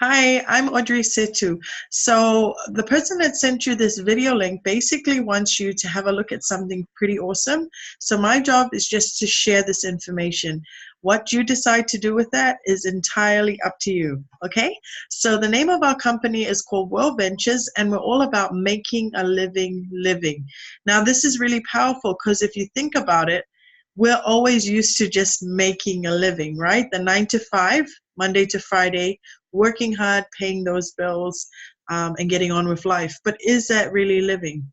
Hi, I'm Audrey Setu. So the person that sent you this video link basically wants you to have a look at something pretty awesome. So my job is just to share this information. What you decide to do with that is entirely up to you, okay? So the name of our company is called World Ventures, and we're all about making a living. Now this is really powerful because if you think about it, we're always used to just making a living, right? The 9 to 5, Monday to Friday, working hard, paying those bills, and getting on with life. But is that really living?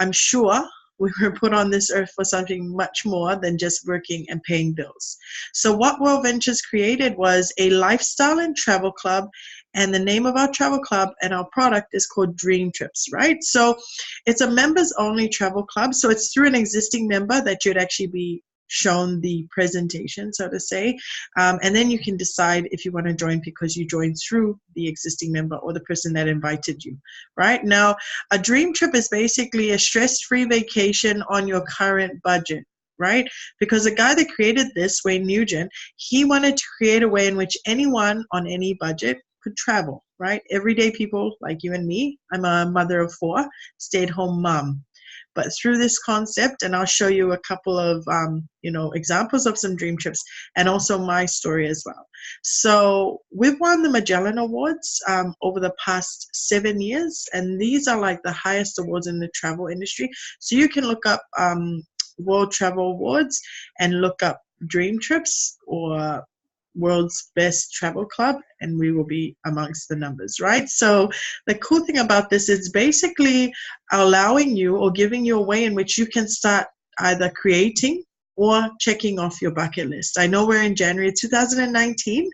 I'm sure we were put on this earth for something much more than just working and paying bills. So what World Ventures created was a lifestyle and travel club, and the name of our travel club and our product is called Dream Trips, right? So it's a members only travel club. So it's through an existing member that you'd actually be shown the presentation, so to say, and then you can decide if you want to join because you joined through the existing member or the person that invited you. Right now, a dream trip is basically a stress-free vacation on your current budget, right? Because the guy that created this, Wayne Nugent, he wanted to create a way in which anyone on any budget could travel, right? Everyday people like you and me. I'm a mother of 4, stay-at-home mom. But through this concept, and I'll show you a couple of examples of some dream trips and also my story as well. So we've won the Magellan Awards over the past 7 years, and these are like the highest awards in the travel industry. So you can look up World Travel Awards and look up Dream Trips or World's Best Travel Club, and we will be amongst the numbers, right? So the cool thing about this is basically allowing you or giving you a way in which you can start either creating or checking off your bucket list. I know we're in January 2019.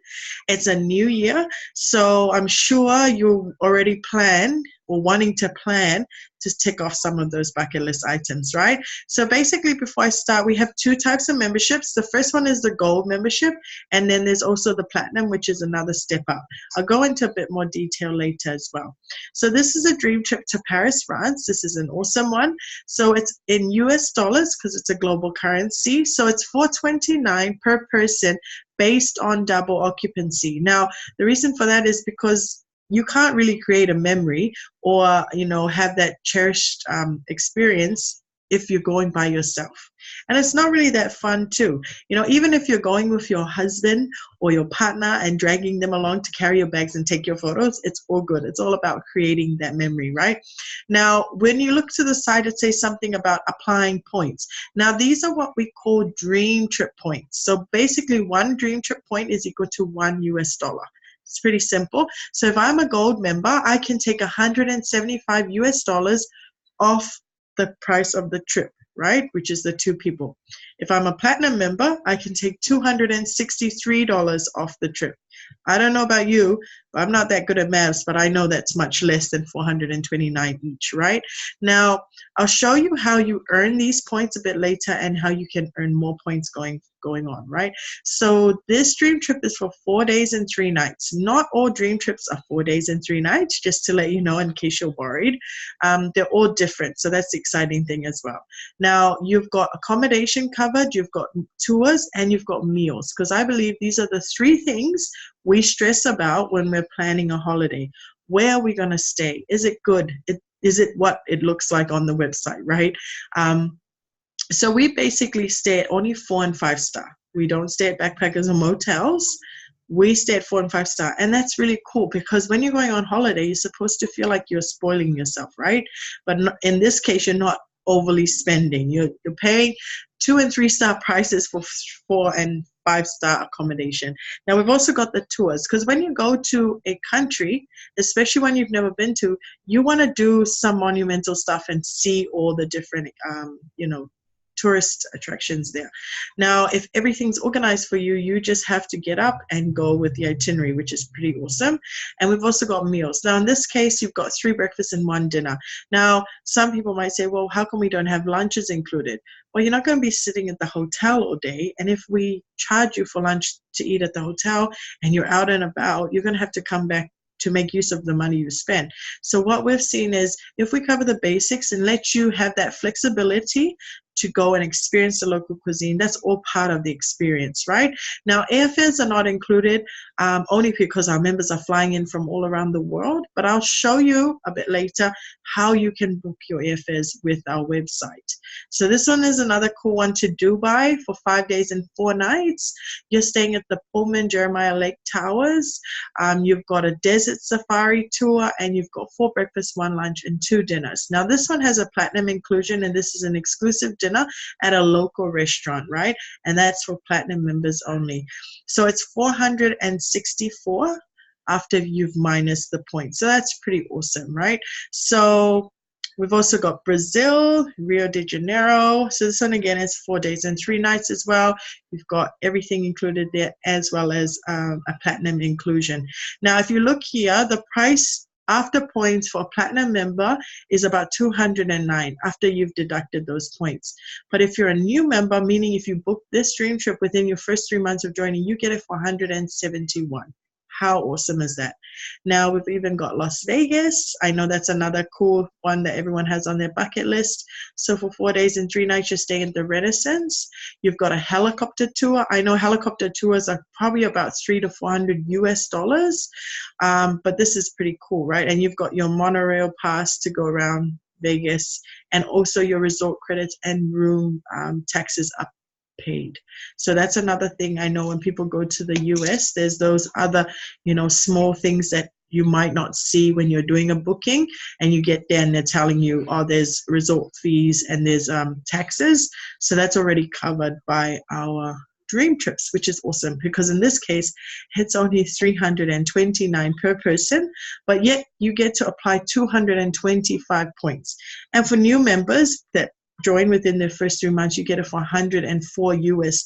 It's a new year, so I'm sure you already plan or wanting to plan to tick off some of those bucket list items, right? So basically, before I start, we have 2 types of memberships. The first one is the gold membership, and then there's also the platinum, which is another step up. I'll go into a bit more detail later as well. So this is a dream trip to Paris, France. This is an awesome one. So it's in US dollars because it's a global currency. So it's $429 per person based on double occupancy. Now, the reason for that is because you can't really create a memory or have that cherished experience if you're going by yourself. And it's not really that fun too. Even if you're going with your husband or your partner and dragging them along to carry your bags and take your photos, it's all good. It's all about creating that memory, right? Now, when you look to the side, it says something about applying points. Now, these are what we call dream trip points. So basically, one dream trip point is equal to $1 US. It's pretty simple. So if I'm a gold member, I can take 175 US dollars off the price of the trip, right? Which is the 2 people. If I'm a platinum member, I can take $263 off the trip. I don't know about you, but I'm not that good at maths, but I know that's much less than 429 each, right? Now, I'll show you how you earn these points a bit later and how you can earn more points going on, right? So this dream trip is for 4 days and 3 nights. Not all dream trips are 4 days and 3 nights, just to let you know in case you're worried. They're all different, so that's the exciting thing as well. Now, you've got accommodation covered, you've got tours, and you've got meals, because I believe these are the 3 things we stress about when we're planning a holiday. Where are we going to stay? Is it good? Is it what it looks like on the website, right? So we basically stay at only 4 and 5 star. We don't stay at backpackers or motels. We stay at 4 and 5 star. And that's really cool because when you're going on holiday, you're supposed to feel like you're spoiling yourself, right? But in this case, you're not overly spending. You're paying 2 and 3 star prices for 4 and 5 star accommodation. Now we've also got the tours, because when you go to a country, especially when you've never been to, you want to do some monumental stuff and see all the different tourist attractions there. Now, if everything's organized for you, you just have to get up and go with the itinerary, which is pretty awesome. And we've also got meals. Now, in this case, you've got 3 breakfasts and 1 dinner. Now, some people might say, well, how come we don't have lunches included? Well, you're not going to be sitting at the hotel all day. And if we charge you for lunch to eat at the hotel and you're out and about, you're going to have to come back to make use of the money you spend. So what we've seen is if we cover the basics and let you have that flexibility to go and experience the local cuisine. That's all part of the experience, right? Now, airfares are not included only because our members are flying in from all around the world, but I'll show you a bit later how you can book your airfares with our website. So this one is another cool one, to Dubai for 5 days and 4 nights. You're staying at the Pullman Jeremiah Lake Towers. You've got a desert safari tour, and you've got 4 breakfasts, 1 lunch, and 2 dinners. Now this one has a platinum inclusion, and this is an exclusive dinner at a local restaurant, right? And that's for platinum members only. So it's 464 after you've minus the points. So that's pretty awesome, right? So we've also got Brazil, Rio de Janeiro. So this one again is 4 days and 3 nights as well. We've got everything included there, as well as a platinum inclusion. Now, if you look here, the price after points for a platinum member is about $209 after you've deducted those points. But if you're a new member, meaning if you book this dream trip within your first 3 months of joining, you get it for $171. How awesome is that? Now we've even got Las Vegas. I know that's another cool one that everyone has on their bucket list. So for 4 days and 3 nights, you're staying at the Renaissance. You've got a helicopter tour. I know helicopter tours are probably about $300 to $400 US, but this is pretty cool, right? And you've got your monorail pass to go around Vegas, and also your resort credits and room taxes up paid. So that's another thing. I know when people go to the US, there's those other, small things that you might not see when you're doing a booking, and you get there and they're telling you, oh, there's resort fees and there's taxes. So that's already covered by our dream trips, which is awesome, because in this case it's only $329 per person, but yet you get to apply 225 points. And for new members that join within the first 3 months, you get it for $104 US.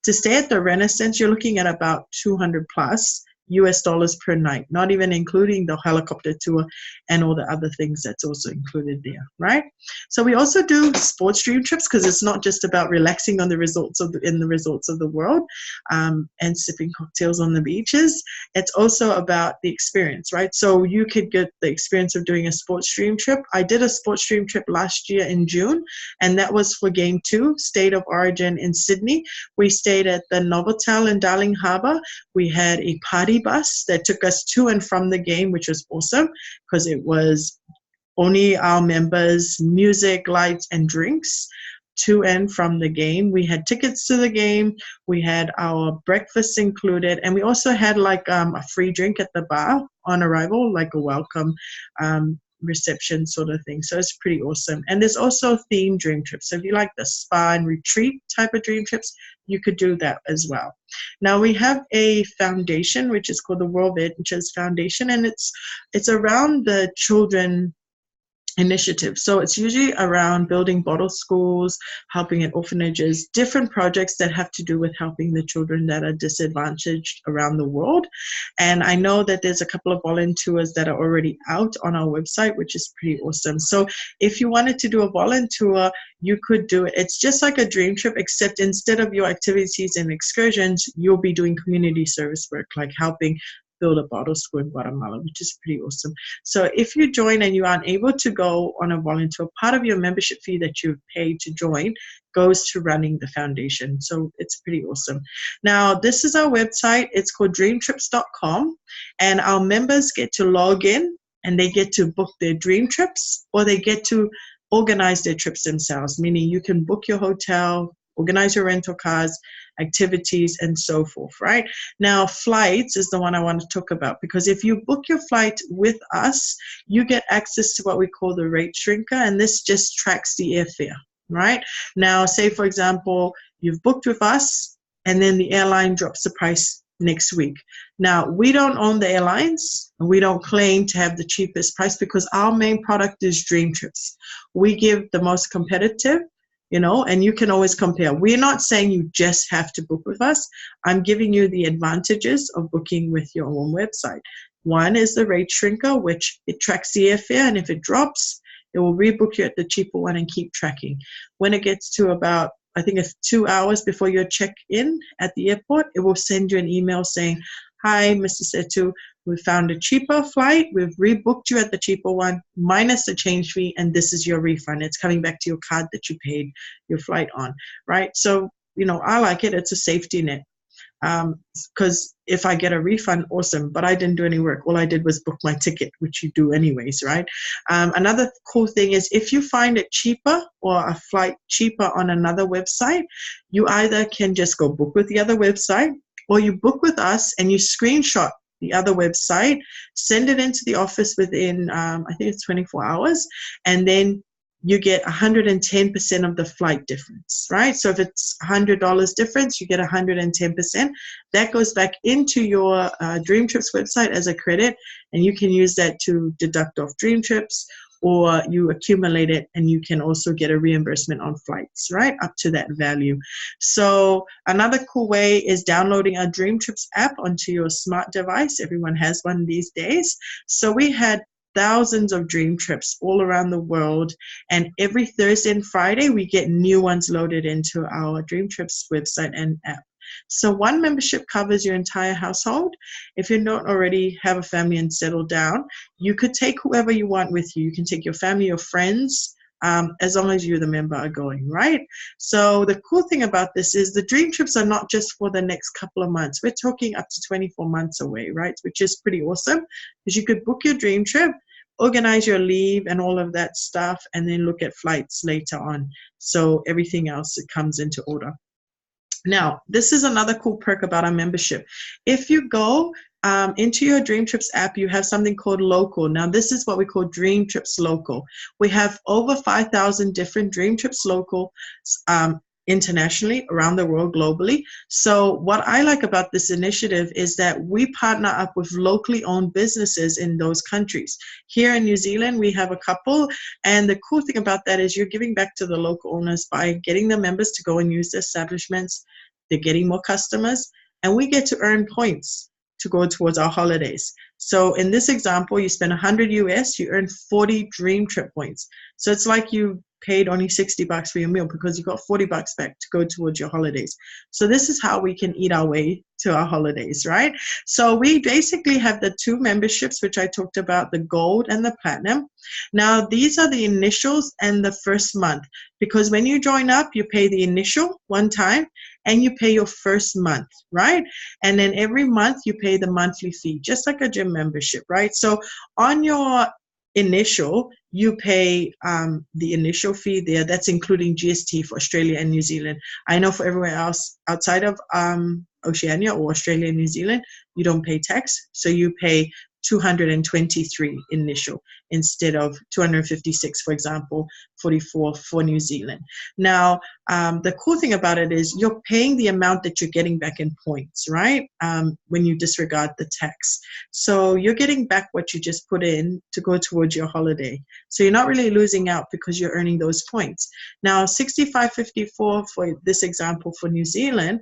To stay at the Renaissance, you're looking at about $200 plus US per night, not even including the helicopter tour and all the other things that's also included there, right? So we also do sports dream trips, because it's not just about relaxing on the resorts in the resorts of the world and sipping cocktails on the beaches. It's also about the experience, right? So you could get the experience of doing a sports dream trip. I did a sports dream trip last year in June, and that was for Game 2, State of Origin in Sydney. We stayed at the Novotel in Darling Harbour. We had a party bus that took us to and from the game, which was awesome, because it was only our members, music, lights, and drinks to and from the game. We had tickets to the game. We had our breakfast included, and we also had like a free drink at the bar on arrival, like a welcome reception sort of thing. So it's pretty awesome. And there's also themed dream trips. So if you like the spa and retreat type of dream trips, you could do that as well. Now we have a foundation which is called the World Ventures Foundation, and it's around the children initiative. So it's usually around building bottle schools, helping at orphanages, different projects that have to do with helping the children that are disadvantaged around the world. And I know that there's a couple of volunteers that are already out on our website, which is pretty awesome. So if you wanted to do a volunteer, you could do it. It's just like a dream trip, except instead of your activities and excursions, you'll be doing community service work, like helping build a bottle school in Guatemala, which is pretty awesome. So if you join and you aren't able to go on a volunteer, part of your membership fee that you've paid to join goes to running the foundation. So it's pretty awesome. Now, this is our website. It's called dreamtrips.com, and our members get to log in and they get to book their dream trips, or they get to organize their trips themselves, meaning you can book your hotel, organize your rental cars, activities, and so forth, right? Now, flights is the one I want to talk about, because if you book your flight with us, you get access to what we call the rate shrinker, and this just tracks the airfare, right? Now, say, for example, you've booked with us, and then the airline drops the price next week. Now, we don't own the airlines, and we don't claim to have the cheapest price, because our main product is Dream Trips. We give the most competitive, and you can always compare. We're not saying you just have to book with us. I'm giving you the advantages of booking with your own website. One is the rate shrinker, which it tracks the airfare, and if it drops, it will rebook you at the cheaper one and keep tracking. When it gets to about, I think it's 2 hours before your check-in at the airport, it will send you an email saying, "Hi, Mr. Setu, We found a cheaper flight. We've rebooked you at the cheaper one, minus the change fee, and this is your refund. It's coming back to your card that you paid your flight on, right? So, you know, I like it. It's a safety net. Because if I get a refund, awesome, but I didn't do any work. All I did was book my ticket, which you do anyways, right? Another cool thing is if you find it cheaper or a flight cheaper on another website, you either can just go book with the other website, or you book with us and you screenshot the other website, send it into the office within, I think it's 24 hours, and then you get 110% of the flight difference, right? So if it's $100 difference, you get 110%. That goes back into your Dream Trips website as a credit, and you can use that to deduct off Dream Trips, or you accumulate it and you can also get a reimbursement on flights, right? Up to that value. So another cool way is downloading a Dream Trips app onto your smart device. Everyone has one these days. So we had thousands of Dream Trips all around the world, and every Thursday and Friday we get new ones loaded into our Dream Trips website and app. So one membership covers your entire household. If you don't already have a family and settle down, you could take whoever you want with you. You can take your family or friends, as long as you, the member, are going, right? So the cool thing about this is the Dream Trips are not just for the next couple of months. We're talking up to 24 months away, right? Which is pretty awesome, because you could book your Dream Trip, organize your leave and all of that stuff, and then look at flights later on. So everything else, it comes into order. Now, this is another cool perk about our membership. If you go into your Dream Trips app, you have something called Local. Now, this is what we call Dream Trips Local. We have over 5,000 different Dream Trips Local internationally, around the world, globally. So what I like about this initiative is that we partner up with locally owned businesses in those countries. Here in New Zealand, we have a couple, and the cool thing about that is you're giving back to the local owners by getting the members to go and use the establishments. They're getting more customers, and we get to earn points to go towards our holidays. So in this example, you spend 100 US, you earn 40 Dream Trip points. So it's like you paid only $60 for your meal, because you got $40 back to go towards your holidays. So this is how we can eat our way to our holidays, right? So we basically have the two memberships, which I talked about, the Gold and the Platinum. Now, these are the initials and the first month, because when you join up, you pay the initial one time and you pay your first month, right? And then every month you pay the monthly fee, just like a gym membership, right? So on your initial, you pay the initial fee there. That's including GST for Australia and New Zealand. I know for everywhere else outside of Oceania or Australia and New Zealand, you don't pay tax. So you pay 223 initial instead of 256, for example, 44 for New Zealand. Now, the cool thing about it is you're paying the amount that you're getting back in points, right? When you disregard the tax. So you're getting back what you just put in to go towards your holiday. So you're not really losing out because you're earning those points. Now, 65.54 for this example for New Zealand,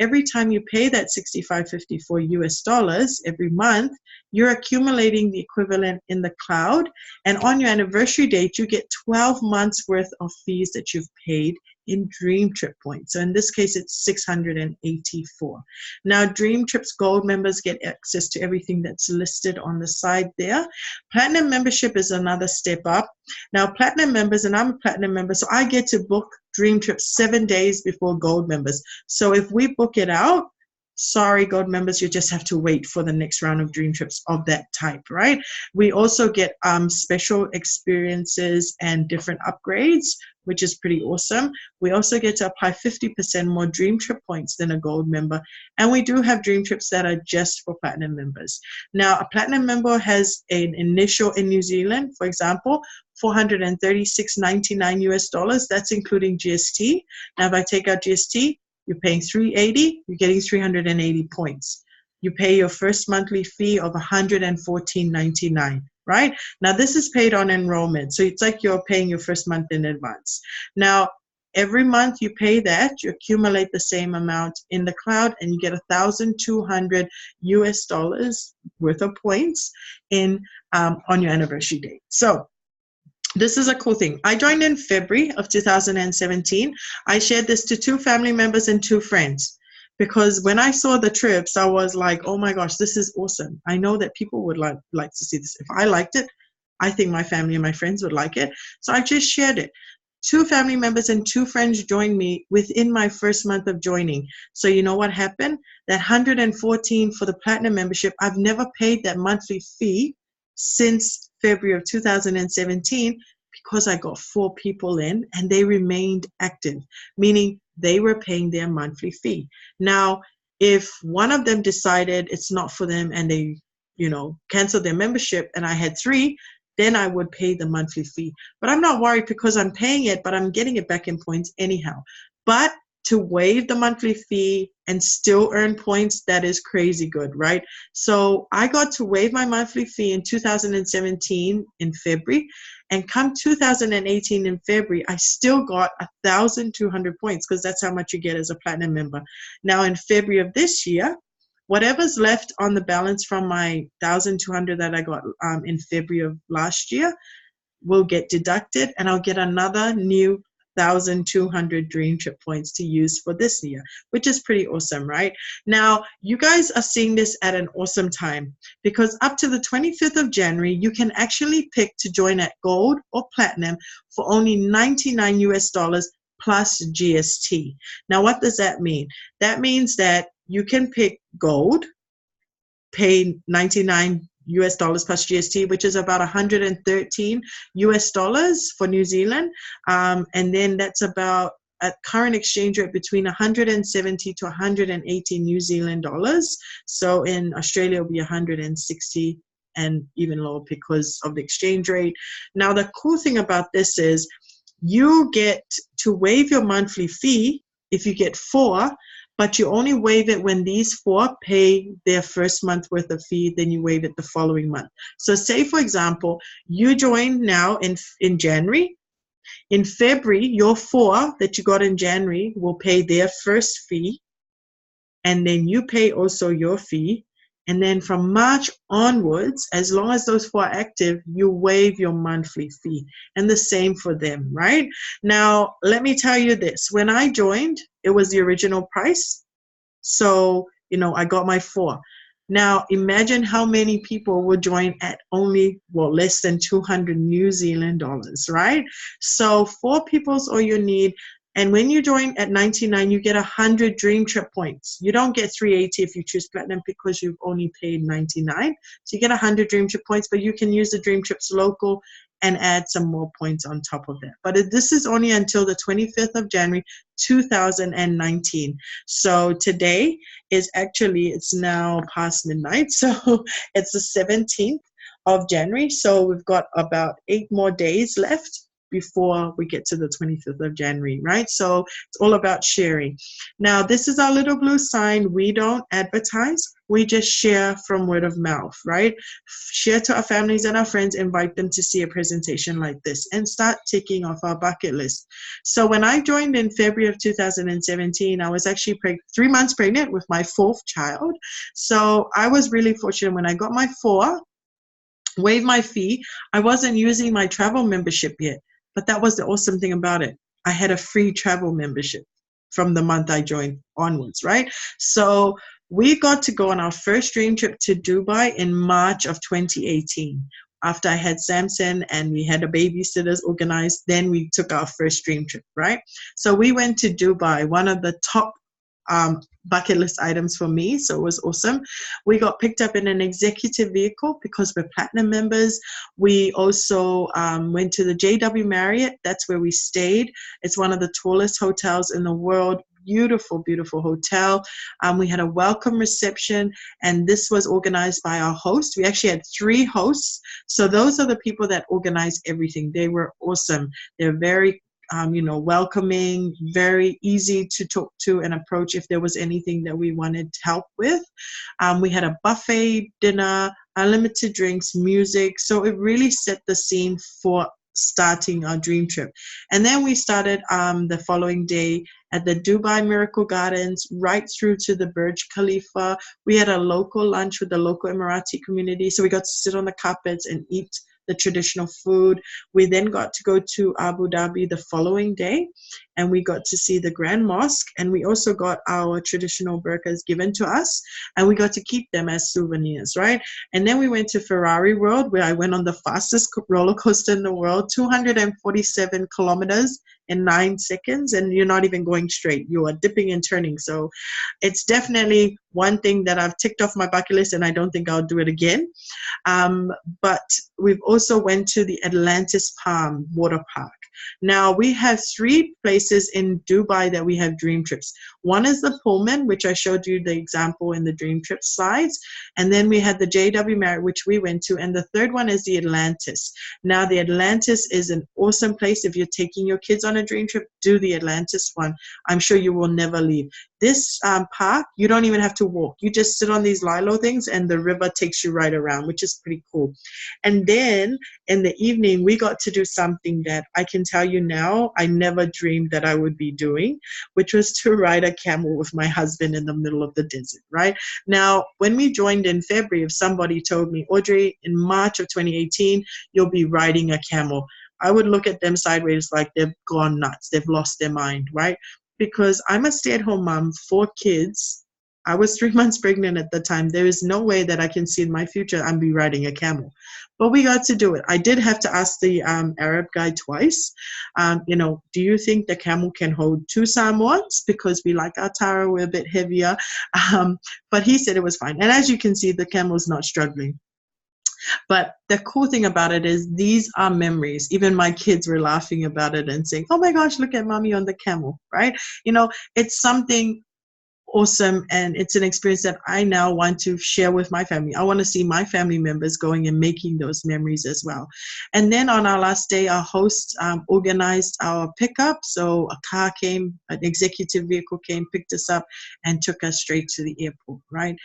every time you pay that 65.54 US dollars every month, you're accumulating the equivalent in the cloud, and on your anniversary date, you get 12 months worth of fees that you've paid in Dream Trip points. So in this case, it's 684. Now, Dream Trips Gold members get access to everything that's listed on the side there. Platinum membership is another step up. Now, Platinum members, and I'm a Platinum member, so I get to book Dream Trips 7 days before Gold members. So if we book it out, sorry, Gold members, you just have to wait for the next round of Dream Trips of that type, right? We also get special experiences and different upgrades, which is pretty awesome. We also get to apply 50% more Dream Trip points than a Gold member. And we do have Dream Trips that are just for Platinum members. Now, a Platinum member has an initial in New Zealand, for example, $436.99 US dollars. That's including GST. Now, if I take out GST, you're paying $380, you're getting 380 points. You pay your first monthly fee of $114.99, right? Now, this is paid on enrollment, so it's like you're paying your first month in advance. Now, every month you pay that, you accumulate the same amount in the cloud, and you get 1,200 US dollars worth of points in on your anniversary date. So this is a cool thing. I joined in February of 2017. I shared this to 2 family members and 2 friends, because when I saw the trips, I was like, oh my gosh, this is awesome. I know that people would like to see this. If I liked it, I think my family and my friends would like it. So I just shared it. 2 family members and 2 friends joined me within my first month of joining. So you know what happened? That 114 for the platinum membership, I've never paid that monthly fee since February of 2017 because I got 4 people in and they remained active, meaning they were paying their monthly fee. Now, if one of them decided it's not for them and they, canceled their membership and I had 3, then I would pay the monthly fee. But I'm not worried because I'm paying it, but I'm getting it back in points anyhow. But to waive the monthly fee and still earn points, that is crazy good, right? So I got to waive my monthly fee in 2017 in February, and come 2018 in February, I still got 1,200 points because that's how much you get as a platinum member. Now in February of this year, whatever's left on the balance from my 1,200 that I got in February of last year will get deducted, and I'll get another new 1,200 Dream Trip points to use for this year, which is pretty awesome, right? Now, you guys are seeing this at an awesome time because up to the 25th of January, you can actually pick to join at Gold or Platinum for only $99 US plus GST. Now, what does that mean? That means that you can pick Gold, pay $99 US plus GST, which is about 113 US dollars for New Zealand. And then that's about, at current exchange rate, between 170 to 180 New Zealand dollars. So in Australia, it'll be 160 and even lower because of the exchange rate. Now, the cool thing about this is you get to waive your monthly fee if you get 4, but you only waive it when these 4 pay their first month worth of fee, then you waive it the following month. So say, for example, you join now in January. In February, your 4 that you got in January will pay their first fee, and then you pay also your fee. And then from March onwards, as long as those 4 are active, you waive your monthly fee. And the same for them, right? Now, let me tell you this. When I joined, it was the original price. So, I got my 4. Now, imagine how many people will join at only, less than 200 New Zealand dollars, right? So 4 people's all you need. And when you join at 99, you get 100 Dream Trip points. You don't get 380 if you choose Platinum because you've only paid 99. So you get 100 Dream Trip points, but you can use the Dream Trips local and add some more points on top of that. But this is only until the 25th of January, 2019. So today is actually, it's now past midnight. So it's the 17th of January. So we've got about 8 more days left before we get to the 25th of January, right? So it's all about sharing. Now, this is our little blue sign. We don't advertise. We just share from word of mouth, right? Share to our families and our friends, invite them to see a presentation like this and start ticking off our bucket list. So when I joined in February of 2017, I was actually 3 months pregnant with my 4th child. So I was really fortunate when I got my 4, waived my fee. I wasn't using my travel membership yet. But that was the awesome thing about it. I had a free travel membership from the month I joined onwards, right? So we got to go on our first Dream Trip to Dubai in March of 2018. After I had Samson and we had a babysitters organized, then we took our first Dream Trip, right? So we went to Dubai, one of the top bucket list items for me, so it was awesome. We got picked up in an executive vehicle because we're platinum members. We also went to the JW Marriott. That's where we stayed. It's one of the tallest hotels in the world. Beautiful, beautiful hotel. We had a welcome reception, and this was organized by our host. We actually had 3 hosts. So those are the people that organize everything. They were awesome. They're very welcoming, very easy to talk to and approach if there was anything that we wanted help with. We had a buffet dinner, unlimited drinks, music. So it really set the scene for starting our Dream Trip. And then we started the following day at the Dubai Miracle Gardens, right through to the Burj Khalifa. We had a local lunch with the local Emirati community. So we got to sit on the carpets and eat the traditional food. We then got to go to Abu Dhabi the following day, and we got to see the Grand Mosque, and we also got our traditional burqas given to us, and we got to keep them as souvenirs, right? And then we went to Ferrari World, where I went on the fastest roller coaster in the world, 247 kilometers in 9 seconds, and you're not even going straight, you are dipping and turning. So it's definitely one thing that I've ticked off my bucket list, and I don't think I'll do it again. But we've also went to the Atlantis Palm Water Park. Now, we have 3 places in Dubai that we have dream trips. One is the Pullman, which I showed you the example in the dream trip slides. And then we had the JW Marriott, which we went to. And the third one is the Atlantis. Now, the Atlantis is an awesome place. If you're taking your kids on a dream trip, do the Atlantis one. I'm sure you will never leave. This park, you don't even have to walk. You just sit on these lilo things and the river takes you right around, which is pretty cool. And then in the evening, we got to do something that I can tell you now I never dreamed that I would be doing, which was to ride a camel with my husband in the middle of the desert, right? Now, when we joined in February, if somebody told me, Audrey, in March of 2018, you'll be riding a camel, I would look at them sideways like they've gone nuts. They've lost their mind, right? Because I'm a stay-at-home mom, 4 kids. I was 3 months pregnant at the time. There is no way that I can see in my future I'm be riding a camel. But we got to do it. I did have to ask the Arab guy twice, do you think the camel can hold 2 Samoans? Because we like our Tara, we're a bit heavier. But he said it was fine. And as you can see, the camel's not struggling. But the cool thing about it is these are memories. Even my kids were laughing about it and saying, oh my gosh, look at mommy on the camel, right? It's something awesome, and it's an experience that I now want to share with my family. I want to see my family members going and making those memories as well. And then on our last day, our host organized our pickup. So a car came, an executive vehicle came, picked us up, and took us straight to the airport, right?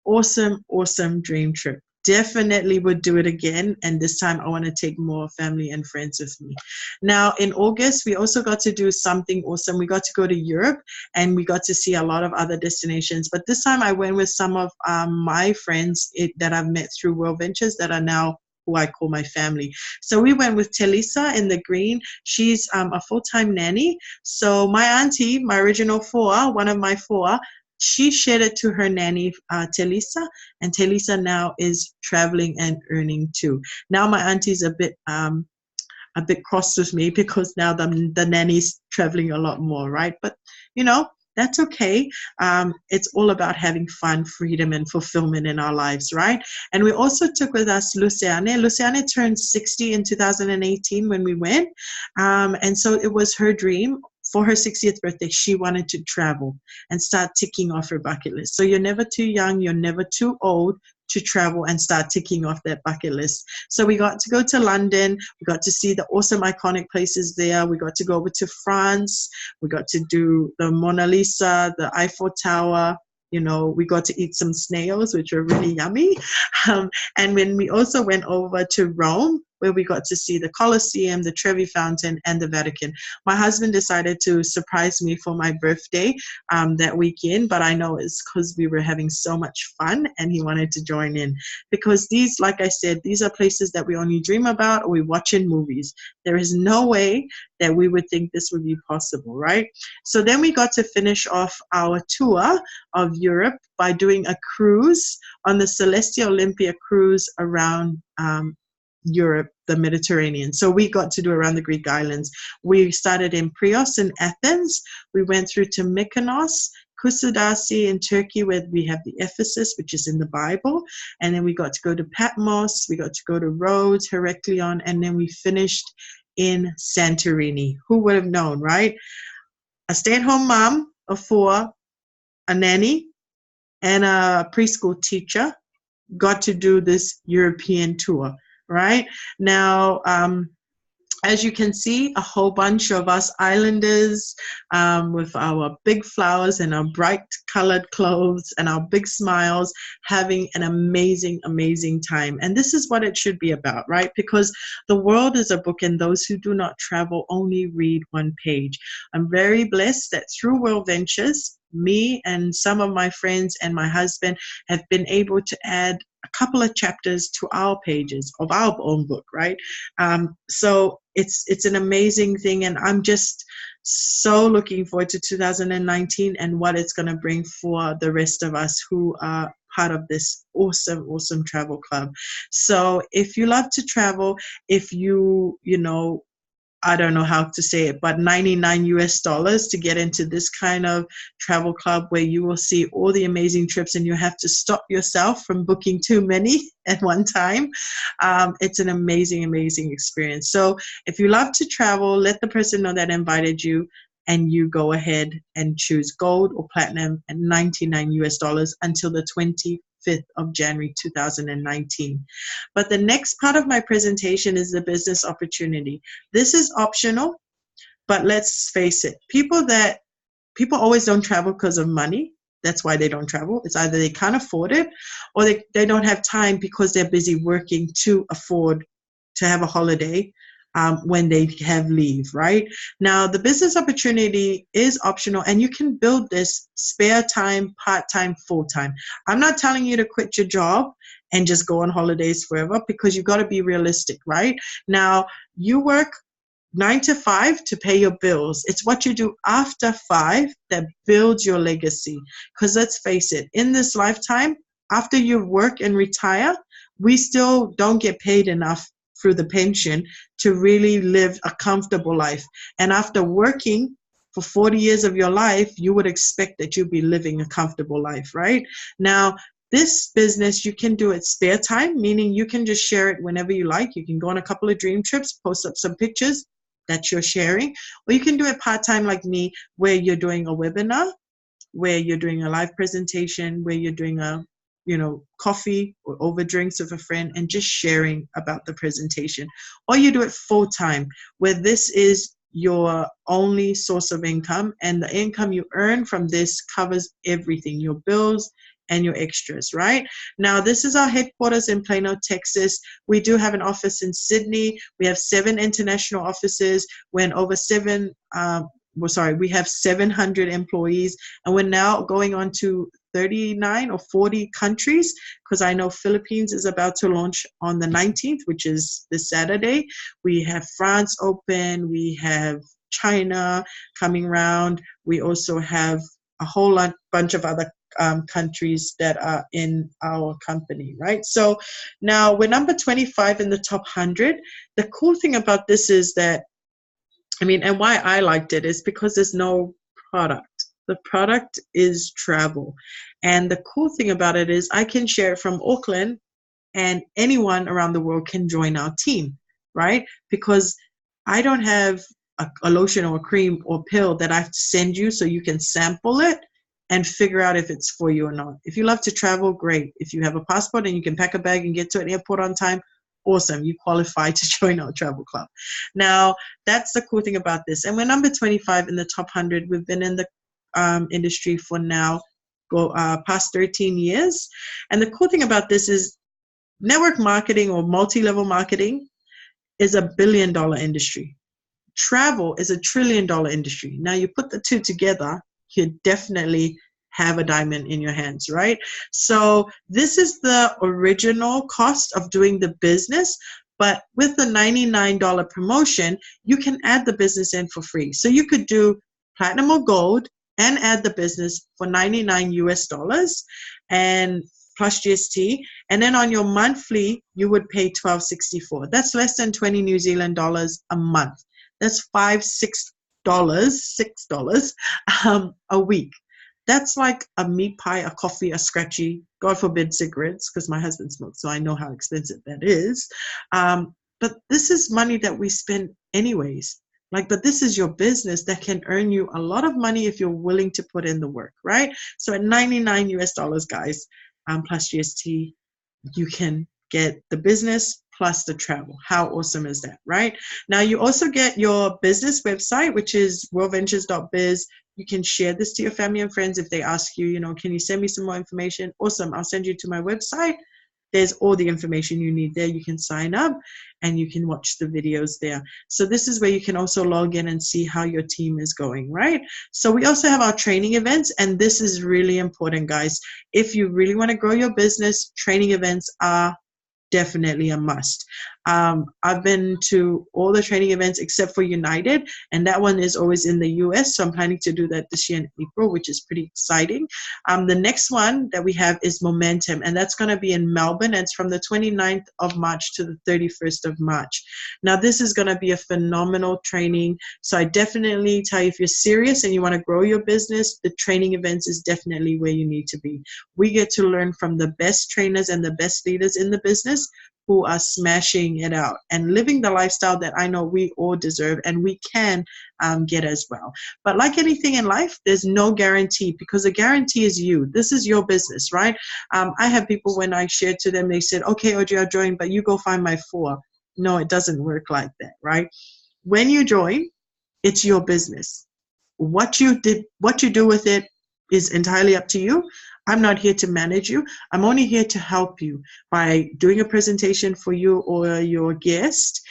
Awesome, awesome dream trip. Definitely would do it again, and this time I want to take more family and friends with me. Now in August, we also got to do something awesome. We got to go to Europe, and we got to see a lot of other destinations, but this time I went with some of my friends that I've met through World Ventures that are now who I call my family. So we went with Telisa in the green. She's a full-time nanny. So my auntie, my original 4, one of my 4, she shared it to her nanny, Telisa, and Telisa now is traveling and earning too. Now my auntie's a bit cross with me because now the nanny's traveling a lot more, right? But that's okay. It's all about having fun, freedom, and fulfillment in our lives, right? And we also took with us Luciane. Luciane turned 60 in 2018 when we went, and so it was her dream. For her 60th birthday, she wanted to travel and start ticking off her bucket list. So you're never too young, you're never too old to travel and start ticking off that bucket list. So we got to go to London, we got to see the awesome iconic places there, we got to go over to France, we got to do the Mona Lisa, the Eiffel Tower, we got to eat some snails, which were really yummy. And when we also went over to Rome, where we got to see the Colosseum, the Trevi Fountain, and the Vatican. My husband decided to surprise me for my birthday that weekend, but I know it's because we were having so much fun and he wanted to join in. Because these, like I said, these are places that we only dream about or we watch in movies. There is no way that we would think this would be possible, right? So then we got to finish off our tour of Europe by doing a cruise on the Celestia Olympia cruise around Europe, the Mediterranean. So we got to do around the Greek islands. We started in Prios in Athens. We went through to Mykonos, Kusadasi in Turkey, where we have the Ephesus, which is in the Bible. And then we got to go to Patmos. We got to go to Rhodes, Heraklion, and then we finished in Santorini. Who would have known, right? A stay-at-home mom of 4, a nanny, and a preschool teacher got to do this European tour. Right now, as you can see, a whole bunch of us islanders with our big flowers and our bright colored clothes and our big smiles, having an amazing, amazing time. And this is what it should be about, right? Because the world is a book and those who do not travel only read one page. I'm very blessed that through World Ventures, me and some of my friends and my husband have been able to add a couple of chapters to our pages of our own book, right? So it's an amazing thing, and I'm just So looking forward to 2019 and what it's going to bring for the rest of us who are part of this awesome travel club. So if you love to travel, if you know, I don't know how to say it, but $99 to get into this kind of travel club where you will see all the amazing trips and you have to stop yourself from booking too many at one time. It's an amazing experience. So if you love to travel, let the person know that invited you, and you go ahead and choose gold or platinum at $99 until the 25th of January 2019. But the next part of my presentation is the business opportunity. This is optional, but let's face it, people always don't travel because of money. That's why they don't travel. It's either they can't afford it or they don't have time because they're busy working to afford to have a holiday when they have leave, right? Now, the business opportunity is optional, and you can build this spare time, part-time, full-time. I'm not telling you to quit your job and just go on holidays forever, because you got to be realistic, right? Now, you work 9 to 5 to pay your bills. It's what you do after 5 that builds your legacy. Because let's face it, in this lifetime, after you work and retire, we still don't get paid enough through the pension to really live a comfortable life. And after working for 40 years of your life, you would expect that you'd be living a comfortable life, right? Now, this business, you can do it spare time, meaning you can just share it whenever you like. You can go on a couple of dream trips, post up some pictures that you're sharing, or you can do it part-time like me, where you're doing a webinar, where you're doing a live presentation, where you're doing a coffee or over drinks with a friend and just sharing about the presentation. Or you do it full-time, where this is your only source of income, and the income you earn from this covers everything, your bills and your extras, right? Now, this is our headquarters in Plano, Texas. We do have an office in Sydney. We have 7 international offices. We're in over we have 700 employees, and we're now going on to 39 or 40 countries, because I know Philippines is about to launch on the 19th, which is this Saturday. We have France open. We have China coming around. We also have a whole bunch of other countries that are in our company, right? So now we're number 25 in the top 100. The cool thing about this is that, and why I liked it is because there's no product. The product is travel. And the cool thing about it is I can share it from Auckland, and anyone around the world can join our team, right? Because I don't have a lotion or a cream or pill that I have to send you so you can sample it and figure out if it's for you or not. If you love to travel, great. If you have a passport and you can pack a bag and get to an airport on time, awesome. You qualify to join our travel club. Now, that's the cool thing about this. And we're number 25 in the top 100. We've been in the industry for now past 13 years. And the cool thing about this is network marketing or multi-level marketing is $1 billion industry. Travel is $1 trillion industry. Now, you put the two together, you definitely have a diamond in your hands, right? So this is the original cost of doing the business, but with the $99 promotion, you can add the business in for free. So you could do platinum or gold and add the business for $99 and plus GST. And then on your monthly, you would pay $12.64. That's less than 20 New Zealand dollars a month. That's $6 a week. That's like a meat pie, a coffee, a scratchy, God forbid cigarettes, because my husband smokes, so I know how expensive that is. But this is money that we spend anyways. But this is your business that can earn you a lot of money if you're willing to put in the work, right? So at $99, guys, plus GST, you can get the business plus the travel. How awesome is that, right? Now, you also get your business website, which is worldventures.biz. You can share this to your family and friends if they ask you, can you send me some more information? Awesome. I'll send you to my website. There's all the information you need there. You can sign up and you can watch the videos there. So this is where you can also log in and see how your team is going, right? So we also have our training events, and this is really important, guys. If you really want to grow your business, training events are definitely a must. I've been to all the training events except for United, and that one is always in the US. So I'm planning to do that this year in April, which is pretty exciting. The next one that we have is Momentum, and that's going to be in Melbourne. And it's from the 29th of March to the 31st of March. Now, this is going to be a phenomenal training. So I definitely tell you, if you're serious and you want to grow your business, the training events is definitely where you need to be. We get to learn from the best trainers and the best leaders in the business who are smashing it out and living the lifestyle that I know we all deserve and we can get as well. But like anything in life, there's no guarantee, because the guarantee is you. This is your business, right? I have people, when I shared to them, they said, okay, Audrey, I'll join, but you go find my 4. No, it doesn't work like that, right? When you join, it's your business. What you do with it is entirely up to you. I'm not here to manage you. I'm only here to help you by doing a presentation for you or your guest,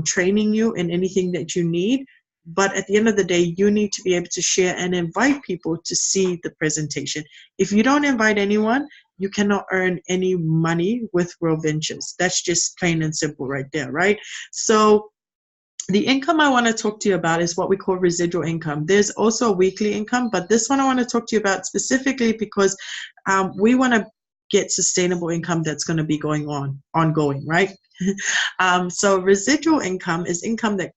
training you in anything that you need. But at the end of the day, you need to be able to share and invite people to see the presentation. If you don't invite anyone, you cannot earn any money with World Ventures. That's just plain and simple right there, right? So the income I want to talk to you about is what we call residual income. There's also a weekly income, but this one I want to talk to you about specifically because we want to get sustainable income that's going to be ongoing, right? So residual income is income that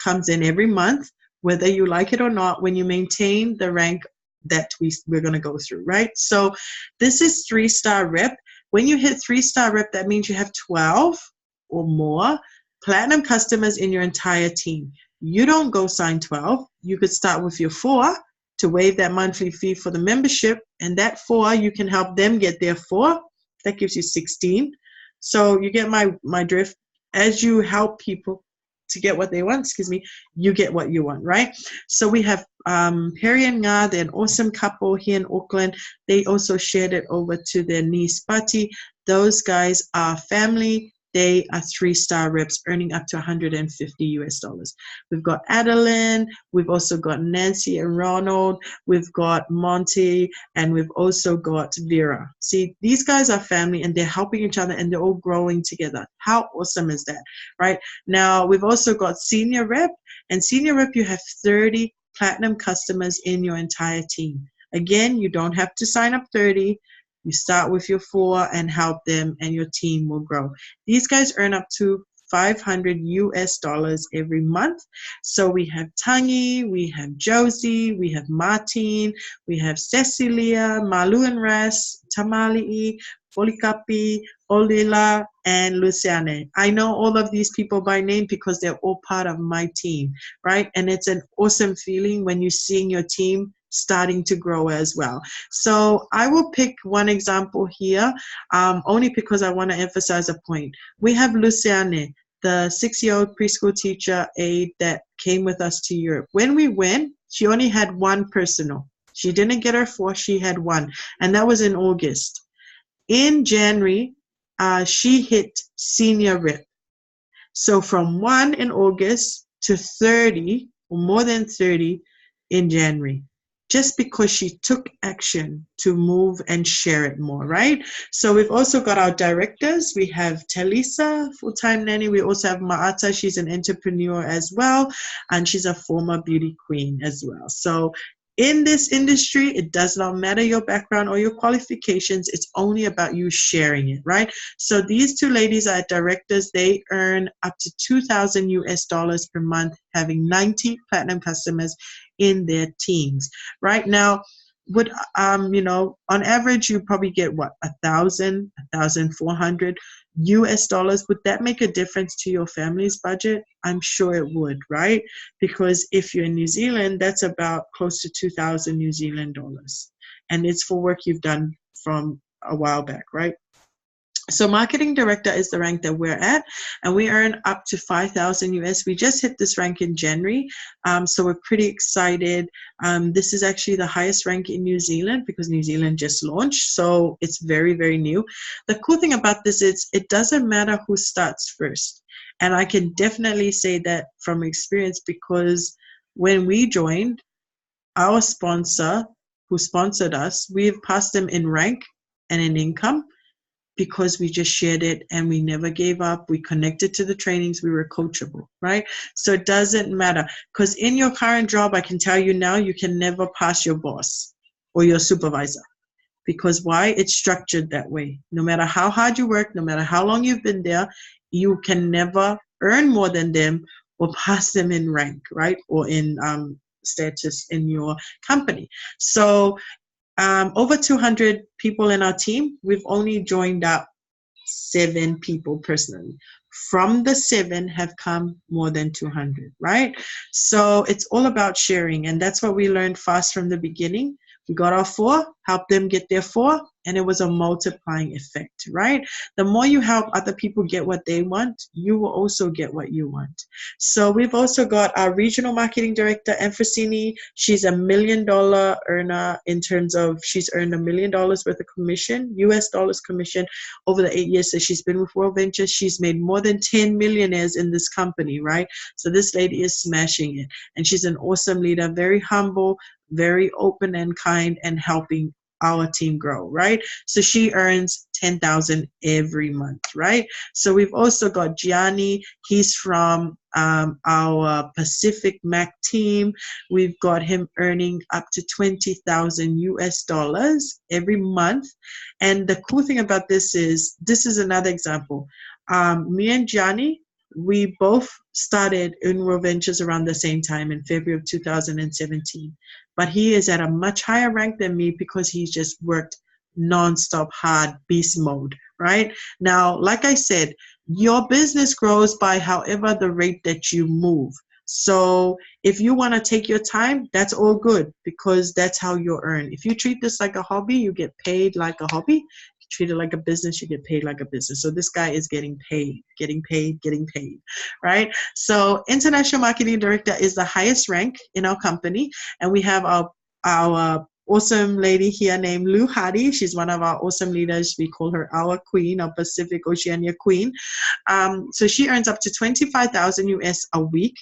comes in every month, whether you like it or not, when you maintain the rank that we're going to go through, right? So this is 3-star rep. When you hit 3-star rep, that means you have 12 or more platinum customers in your entire team. You don't go sign 12. You could start with your 4 to waive that monthly fee for the membership, and that 4, you can help them get their 4. That gives you 16. So you get my drift. As you help people to get what they want, you get what you want, right? So we have Perry and Nga, they're an awesome couple here in Auckland. They also shared it over to their niece, Patti. Those guys are family. They are 3-star reps earning up to $150. We've got Adeline, we've also got Nancy and Ronald, we've got Monty, and we've also got Vera. See, these guys are family and they're helping each other and they're all growing together. How awesome is that, right? Now, we've also got Senior Rep, and Senior Rep, you have 30 platinum customers in your entire team. Again, you don't have to sign up 30. You start with your 4 and help them, and your team will grow. These guys earn up to $500 every month. So we have Tangi, we have Josie, we have Martin, we have Cecilia, Malu and Ras, Tamali, Polikapi, Olila, and Luciane. I know all of these people by name because they're all part of my team, right? And it's an awesome feeling when you're seeing your team starting to grow as well. So I will pick one example here, only because I want to emphasize a point. We have Luciane, the 6-year-old preschool teacher aide that came with us to Europe. When we went, she only had 1 personal. She didn't get her 4, she had 1, and that was in August. In January, she hit Senior Rep. So from 1 in August to 30, or more than 30 in January, just because she took action to move and share it more, right? So we've also got our directors. We have Talisa, full-time nanny. We also have Maata. She's an entrepreneur as well, and she's a former beauty queen as well. So in this industry, it does not matter your background or your qualifications. It's only about you sharing it, right? So these 2 ladies are directors. They earn up to $2,000 per month, having 90 platinum customers in their teams. Right now, would on average, you probably get what, $1,000, $1,400. Would that make a difference to your family's budget? I'm sure it would, right? Because if you're in New Zealand, that's about close to 2,000 New Zealand dollars, and it's for work you've done from a while back, right? So marketing director is the rank that we're at, and we earn up to $5,000. We just hit this rank in January, so we're pretty excited. This is actually the highest rank in New Zealand because New Zealand just launched, so it's very, very new. The cool thing about this is it doesn't matter who starts first, and I can definitely say that from experience, because when we joined, our sponsor who sponsored us, we've passed them in rank and in income. because we just shared it and we never gave up. We connected to the trainings. We were coachable, right? So it doesn't matter, because in your current job, I can tell you now, you can never pass your boss or your supervisor. Because why? It's structured that way. No matter how hard you work, no matter how long you've been there, you can never earn more than them or pass them in rank, right? Or in status in your company. So over 200 people in our team. We've only joined up 7 people personally. From the 7 have come more than 200, right? So it's all about sharing, and that's what we learned fast from the beginning. We got our 4, helped them get their 4, and it was a multiplying effect, right? The more you help other people get what they want, you will also get what you want. So we've also got our regional marketing director, Enfrosini. She's $1 million earner in terms of she's earned $1 million worth of commission, US dollars commission, over the 8 years that she's been with World Ventures. She's made more than 10 millionaires in this company, right? So this lady is smashing it. And she's an awesome leader, very humble, very open and kind, and helping our team grow, right? So she earns $10,000 every month, right? So we've also got Gianni. He's from our Pacific Mac team. We've got him earning up to 20,000 US dollars every month. And the cool thing about this is another example. Me and Gianni, we both started in World Ventures around the same time in February of 2017. But he is at a much higher rank than me because he's just worked nonstop hard, beast mode, right? Now, like I said, your business grows by however the rate that you move. So if you want to take your time, that's all good, because that's how you earn. If you treat this like a hobby, you get paid like a hobby. Treat it like a business, you get paid like a business. So this guy is getting paid, right? So International Marketing Director is the highest rank in our company. And we have our awesome lady here named Lou Hardy. She's one of our awesome leaders. We call her our queen, our Pacific Oceania queen. So she earns up to 25,000 US a week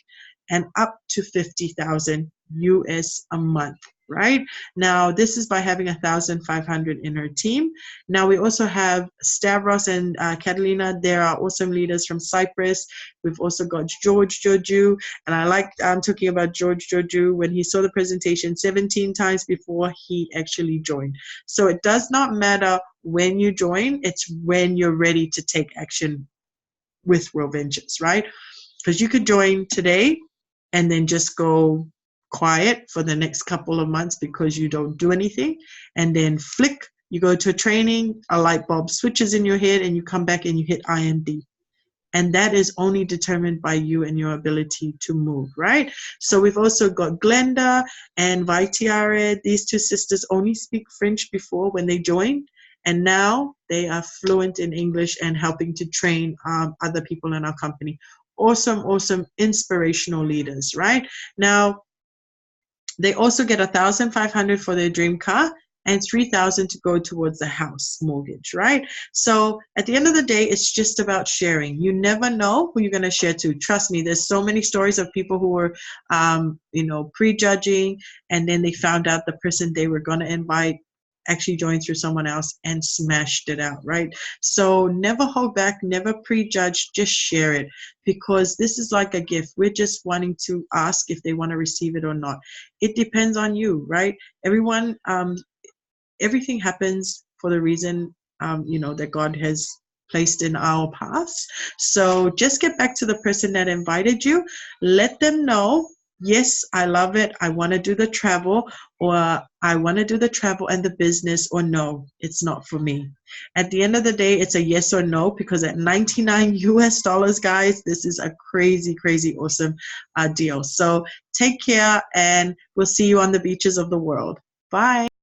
and up to 50,000 US a month. Right now, this is by having 1,500 in her team. Now we also have Stavros and Catalina. They are awesome leaders from Cyprus. We've also got George Joju, and I like talking about George Joju when he saw the presentation 17 times before he actually joined. So it does not matter when you join; it's when you're ready to take action with World Ventures, right? Because you could join today and then just go quiet for the next couple of months because you don't do anything, and then flick, you go to a training, a light bulb switches in your head, and you come back and you hit IMD. And that is only determined by you and your ability to move, right? So we've also got Glenda and Vaitiare. These 2 sisters only speak French before when they joined, and now they are fluent in English and helping to train other people in our company. Awesome, inspirational leaders, right? Now, they also get 1,500 for their dream car and 3,000 to go towards the house mortgage, right? So at the end of the day, it's just about sharing. You never know who you're going to share to. Trust me, there's so many stories of people who were, prejudging, and then they found out the person they were going to invite actually joined through someone else and smashed it out, right? So never hold back, never prejudge, just share it, because this is like a gift. We're just wanting to ask if they want to receive it or not. It depends on you, right? Everyone, everything happens for the reason, that God has placed in our paths. So just get back to the person that invited you. Let them know, yes, I love it, I want to do the travel, or I want to do the travel and the business, or no, it's not for me. At the end of the day, it's a yes or no, because at 99 US dollars, guys, this is a crazy, awesome deal. So take care, and we'll see you on the beaches of the world. Bye.